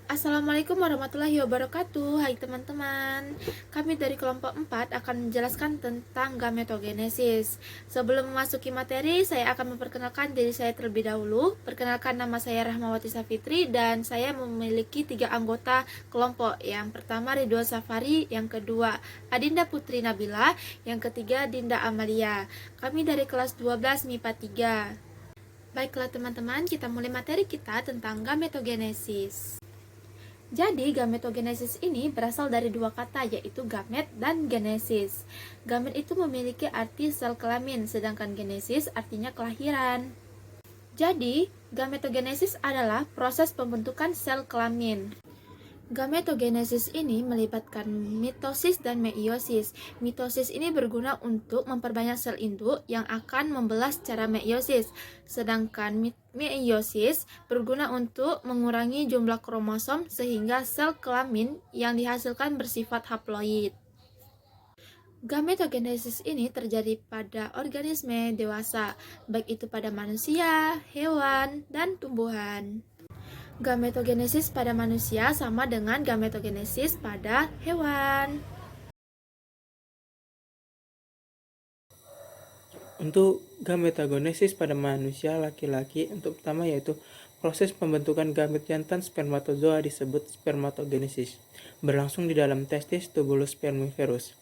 Assalamualaikum warahmatullahi wabarakatuh. Hai teman-teman, kami dari kelompok 4 akan menjelaskan tentang gametogenesis. Sebelum memasuki materi, saya akan memperkenalkan diri saya terlebih dahulu. Perkenalkan, nama saya Rahmawati Safitri dan saya memiliki 3 anggota kelompok. Yang pertama Ridwan Safari, yang kedua Adinda Putri Nabila, yang ketiga Dinda Amalia. Kami dari kelas 12 MIPA 3. Baiklah teman-teman, kita mulai materi kita tentang gametogenesis. Jadi, gametogenesis ini berasal dari dua kata, yaitu gamet dan genesis. Gamet itu memiliki arti sel kelamin, sedangkan genesis artinya kelahiran. Jadi, gametogenesis adalah proses pembentukan sel kelamin. Gametogenesis ini melibatkan mitosis dan meiosis. Mitosis ini berguna untuk memperbanyak sel induk yang akan membelah secara meiosis, sedangkan meiosis berguna untuk mengurangi jumlah kromosom sehingga sel kelamin yang dihasilkan bersifat haploid. Gametogenesis ini terjadi pada organisme dewasa, baik itu pada manusia, hewan, dan tumbuhan. Gametogenesis pada manusia sama dengan gametogenesis pada hewan. Untuk gametogenesis pada manusia laki-laki, untuk pertama yaitu proses pembentukan gamet jantan spermatozoa disebut spermatogenesis, berlangsung di dalam testis tubulus spermiferus.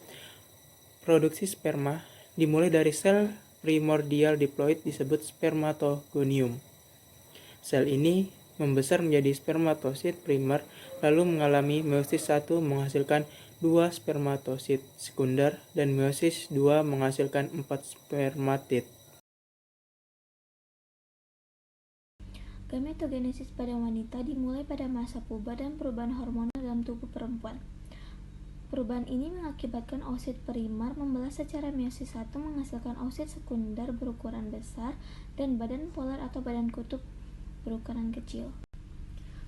Produksi sperma dimulai dari sel primordial diploid disebut spermatogonium. Sel ini membesar menjadi spermatosit primer, lalu mengalami meiosis 1 menghasilkan 2 spermatosit sekunder dan meiosis 2 menghasilkan 4 spermatid. Gametogenesis pada wanita dimulai pada masa puber dan perubahan hormonal dalam tubuh perempuan. Perubahan ini mengakibatkan oosit primer membelah secara meiosis 1 menghasilkan oosit sekunder berukuran besar dan badan polar atau badan kutub berukuran kecil.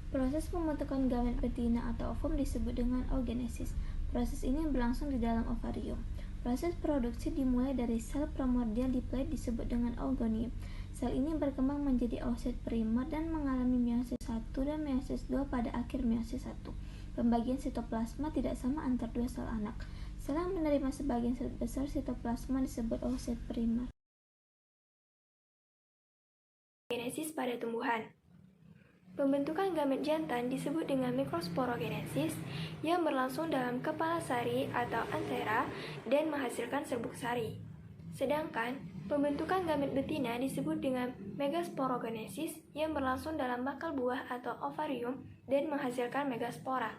Proses pembentukan gamet betina atau ovum disebut dengan oogenesis. Proses ini berlangsung di dalam ovarium. Proses produksi dimulai dari sel primordial diploid disebut dengan oogonium. Sel ini berkembang menjadi oosit primer dan mengalami meiosis 1 dan meiosis 2 pada akhir meiosis 1. Pembagian sitoplasma tidak sama antar dua sel anak. Sel yang menerima sebagian besar sitoplasma disebut oosit primer. Genesis pada tumbuhan. Pembentukan gamet jantan disebut dengan mikrosporogenesis yang berlangsung dalam kepala sari atau anthera dan menghasilkan serbuk sari. Sedangkan pembentukan gamet betina disebut dengan megasporogenesis yang berlangsung dalam bakal buah atau ovarium dan menghasilkan megaspora.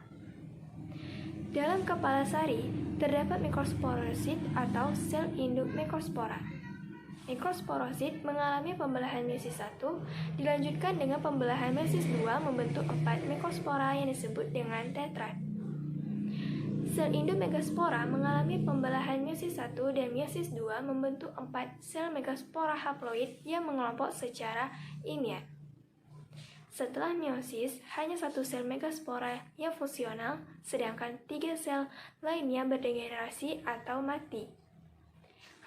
Dalam kepala sari terdapat mikrosporosit atau sel induk mikrospora. Mikrosporosit mengalami pembelahan meiosis 1, dilanjutkan dengan pembelahan meiosis 2 membentuk 4 mikrospora yang disebut dengan tetrad. Sel induk megaspora mengalami pembelahan meiosis 1 dan meiosis 2 membentuk 4 sel megaspora haploid yang mengelompok secara linear. Setelah meiosis, hanya 1 sel megaspora yang fungsional, sedangkan 3 sel lainnya berdegenerasi atau mati.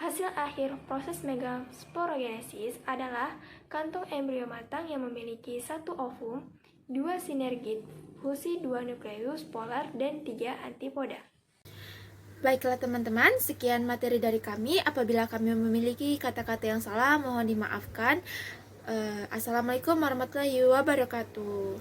Hasil akhir proses megasporogenesis adalah kantong embrio matang yang memiliki 1 ovum, 2 sinergid, fusi 2 nukleus polar, dan 3 antipoda. Baiklah teman-teman, sekian materi dari kami. Apabila kami memiliki kata-kata yang salah, mohon dimaafkan. Assalamualaikum warahmatullahi wabarakatuh.